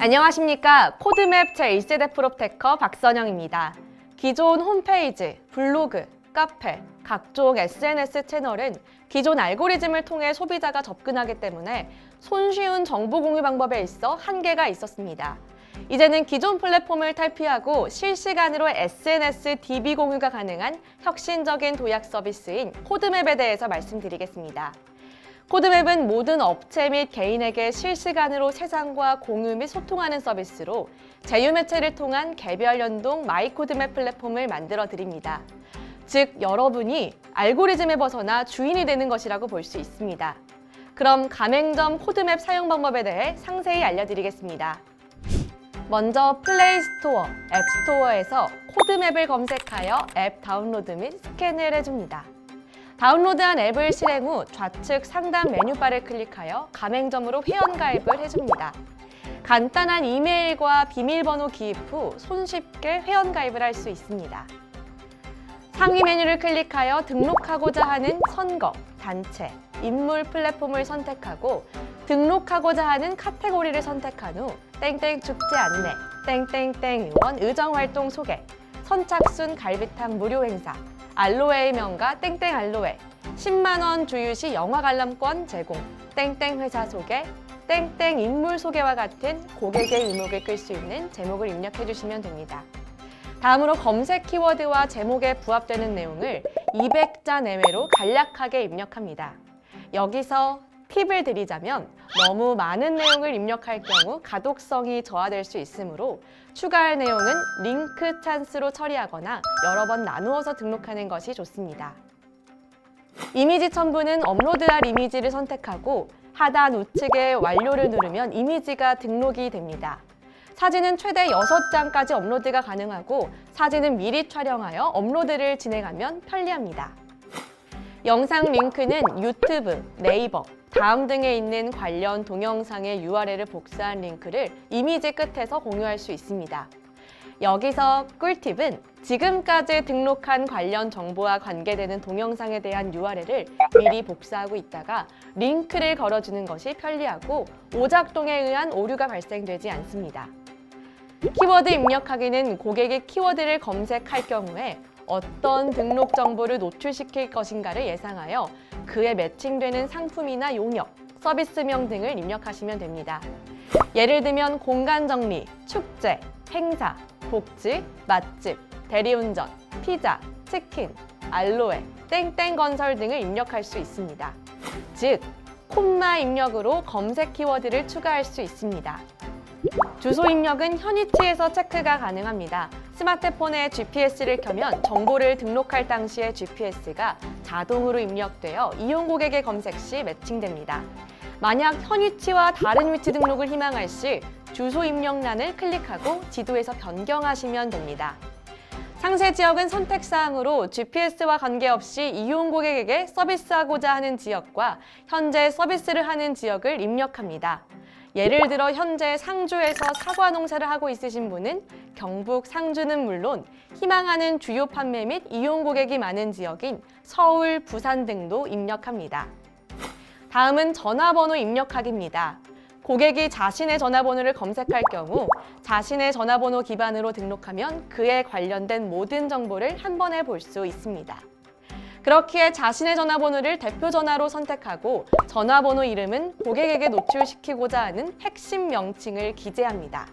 안녕하십니까. 코드맵 제1세대 프로테커 박선영입니다. 기존 홈페이지, 블로그, 카페, 각종 SNS 채널은 기존 알고리즘을 통해 소비자가 접근하기 때문에 손쉬운 정보 공유 방법에 있어 한계가 있었습니다. 이제는 기존 플랫폼을 탈피하고 실시간으로 SNS DB 공유가 가능한 혁신적인 도약 서비스인 코드맵에 대해서 말씀드리겠습니다. 코드맵은 모든 업체 및 개인에게 실시간으로 세상과 공유 및 소통하는 서비스로 제휴매체를 통한 개별 연동 마이코드맵 플랫폼을 만들어 드립니다. 즉, 여러분이 알고리즘에 벗어나 주인이 되는 것이라고 볼 수 있습니다. 그럼 가맹점 코드맵 사용 방법에 대해 상세히 알려드리겠습니다. 먼저 플레이 스토어, 앱 스토어에서 코드맵을 검색하여 앱 다운로드 및 스캔을 해줍니다. 다운로드한 앱을 실행 후 좌측 상단 메뉴바를 클릭하여 가맹점으로 회원가입을 해줍니다. 간단한 이메일과 비밀번호 기입 후 손쉽게 회원가입을 할 수 있습니다. 상위 메뉴를 클릭하여 등록하고자 하는 선거, 단체, 인물 플랫폼을 선택하고 등록하고자 하는 카테고리를 선택한 후 땡땡 축제 안내, 땡땡땡 의원 의정활동 소개, 선착순 갈비탕 무료 행사, 알로에의 명가 땡땡 알로에, 10만 원 주유시 영화 관람권 제공, 땡땡 회사 소개, 땡땡 인물 소개와 같은 고객의 이목을 끌 수 있는 제목을 입력해 주시면 됩니다. 다음으로 검색 키워드와 제목에 부합되는 내용을 200자 내외로 간략하게 입력합니다. 여기서 팁을 드리자면 너무 많은 내용을 입력할 경우 가독성이 저하될 수 있으므로 추가할 내용은 링크 찬스로 처리하거나 여러 번 나누어서 등록하는 것이 좋습니다. 이미지 첨부는 업로드할 이미지를 선택하고 하단 우측에 완료를 누르면 이미지가 등록이 됩니다. 사진은 최대 6장까지 업로드가 가능하고 사진은 미리 촬영하여 업로드를 진행하면 편리합니다. 영상 링크는 유튜브, 네이버, 다음 등에 있는 관련 동영상의 URL을 복사한 링크를 이미지 끝에서 공유할 수 있습니다. 여기서 꿀팁은 지금까지 등록한 관련 정보와 관계되는 동영상에 대한 URL을 미리 복사하고 있다가 링크를 걸어주는 것이 편리하고 오작동에 의한 오류가 발생되지 않습니다. 키워드 입력하기는 고객이 키워드를 검색할 경우에 어떤 등록 정보를 노출시킬 것인가를 예상하여 그에 매칭되는 상품이나 용역, 서비스명 등을 입력하시면 됩니다. 예를 들면 공간 정리, 축제, 행사, 복지, 맛집, 대리운전, 피자, 치킨, 알로에, 땡땡 건설 등을 입력할 수 있습니다. 즉, 콤마 입력으로 검색 키워드를 추가할 수 있습니다. 주소 입력은 현위치에서 체크가 가능합니다. 스마트폰에 GPS를 켜면 정보를 등록할 당시의 GPS가 자동으로 입력되어 이용 고객의 검색 시 매칭됩니다. 만약 현위치와 다른 위치 등록을 희망할 시 주소 입력란을 클릭하고 지도에서 변경하시면 됩니다. 상세 지역은 선택사항으로 GPS와 관계없이 이용 고객에게 서비스하고자 하는 지역과 현재 서비스를 하는 지역을 입력합니다. 예를 들어 현재 상주에서 사과 농사를 하고 있으신 분은 경북 상주는 물론 희망하는 주요 판매 및 이용 고객이 많은 지역인 서울, 부산 등도 입력합니다. 다음은 전화번호 입력하기입니다. 고객이 자신의 전화번호를 검색할 경우 자신의 전화번호 기반으로 등록하면 그에 관련된 모든 정보를 한 번에 볼 수 있습니다. 그렇기에 자신의 전화번호를 대표 전화로 선택하고 전화번호 이름은 고객에게 노출시키고자 하는 핵심 명칭을 기재합니다.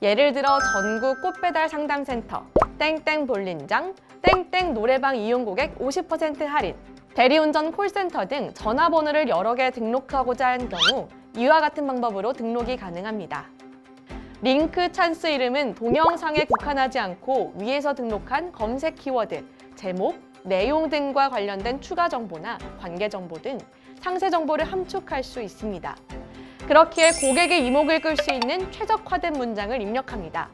예를 들어 전국 꽃배달 상담센터, 땡땡 볼링장, 땡땡 노래방 이용 고객 50% 할인, 대리운전 콜센터 등 전화번호를 여러 개 등록하고자 한 경우 이와 같은 방법으로 등록이 가능합니다. 링크 찬스 이름은 동영상에 국한하지 않고 위에서 등록한 검색 키워드, 제목, 내용 등과 관련된 추가 정보나 관계 정보 등 상세 정보를 함축할 수 있습니다. 그렇기에 고객의 이목을 끌 수 있는 최적화된 문장을 입력합니다.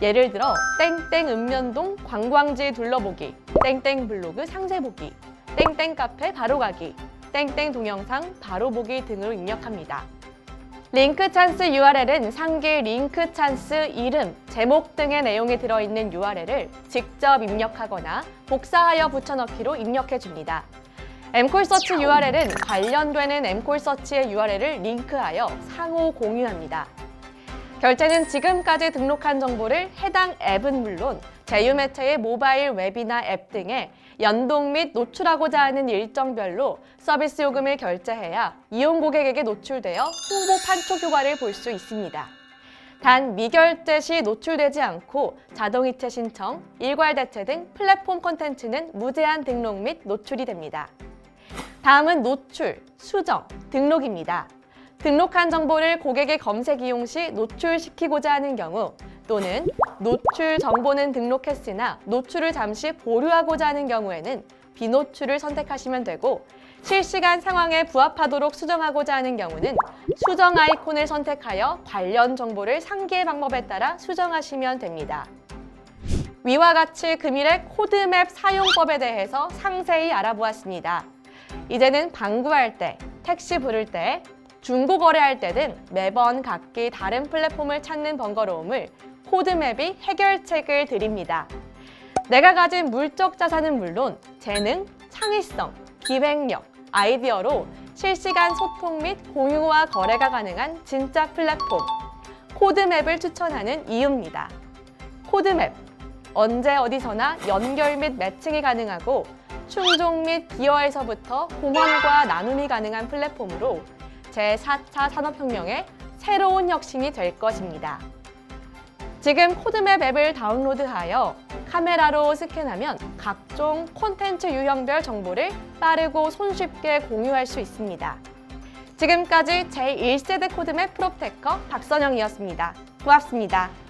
예를 들어 땡땡 읍면동 관광지 둘러보기, 땡땡 블로그 상세 보기, 땡땡 카페 바로 가기, 땡땡 동영상 바로 보기 등으로 입력합니다. 링크 찬스 URL은 상기 링크 찬스 이름, 제목 등의 내용이 들어있는 URL을 직접 입력하거나 복사하여 붙여넣기로 입력해줍니다. 엠콜서치 URL은 관련되는 엠콜서치의 URL을 링크하여 상호 공유합니다. 결제는 지금까지 등록한 정보를 해당 앱은 물론 제휴매체의 모바일 웹이나 앱 등에 연동 및 노출하고자 하는 일정별로 서비스 요금을 결제해야 이용 고객에게 노출되어 홍보 판촉 효과를 볼 수 있습니다. 단 미결제 시 노출되지 않고 자동이체 신청, 일괄대체 등 플랫폼 콘텐츠는 무제한 등록 및 노출이 됩니다. 다음은 노출, 수정, 등록입니다. 등록한 정보를 고객의 검색 이용 시 노출시키고자 하는 경우 또는 노출 정보는 등록했으나 노출을 잠시 보류하고자 하는 경우에는 비노출을 선택하시면 되고 실시간 상황에 부합하도록 수정하고자 하는 경우는 수정 아이콘을 선택하여 관련 정보를 상기의 방법에 따라 수정하시면 됩니다. 위와 같이 금일의 코드맵 사용법에 대해서 상세히 알아보았습니다. 이제는 방구할 때, 택시 부를 때, 중고거래할 때 등 매번 각기 다른 플랫폼을 찾는 번거로움을 코드맵이 해결책을 드립니다. 내가 가진 물적 자산은 물론 재능, 창의성, 기획력, 아이디어로 실시간 소통 및 공유와 거래가 가능한 진짜 플랫폼 코드맵을 추천하는 이유입니다. 코드맵, 언제 어디서나 연결 및 매칭이 가능하고 충족 및 기여에서부터 공헌과 나눔이 가능한 플랫폼으로 제4차 산업혁명의 새로운 혁신이 될 것입니다. 지금 코드맵 앱을 다운로드하여 카메라로 스캔하면 각종 콘텐츠 유형별 정보를 빠르고 손쉽게 공유할 수 있습니다. 지금까지 제1세대 코드맵 프롭테커 박선영이었습니다. 고맙습니다.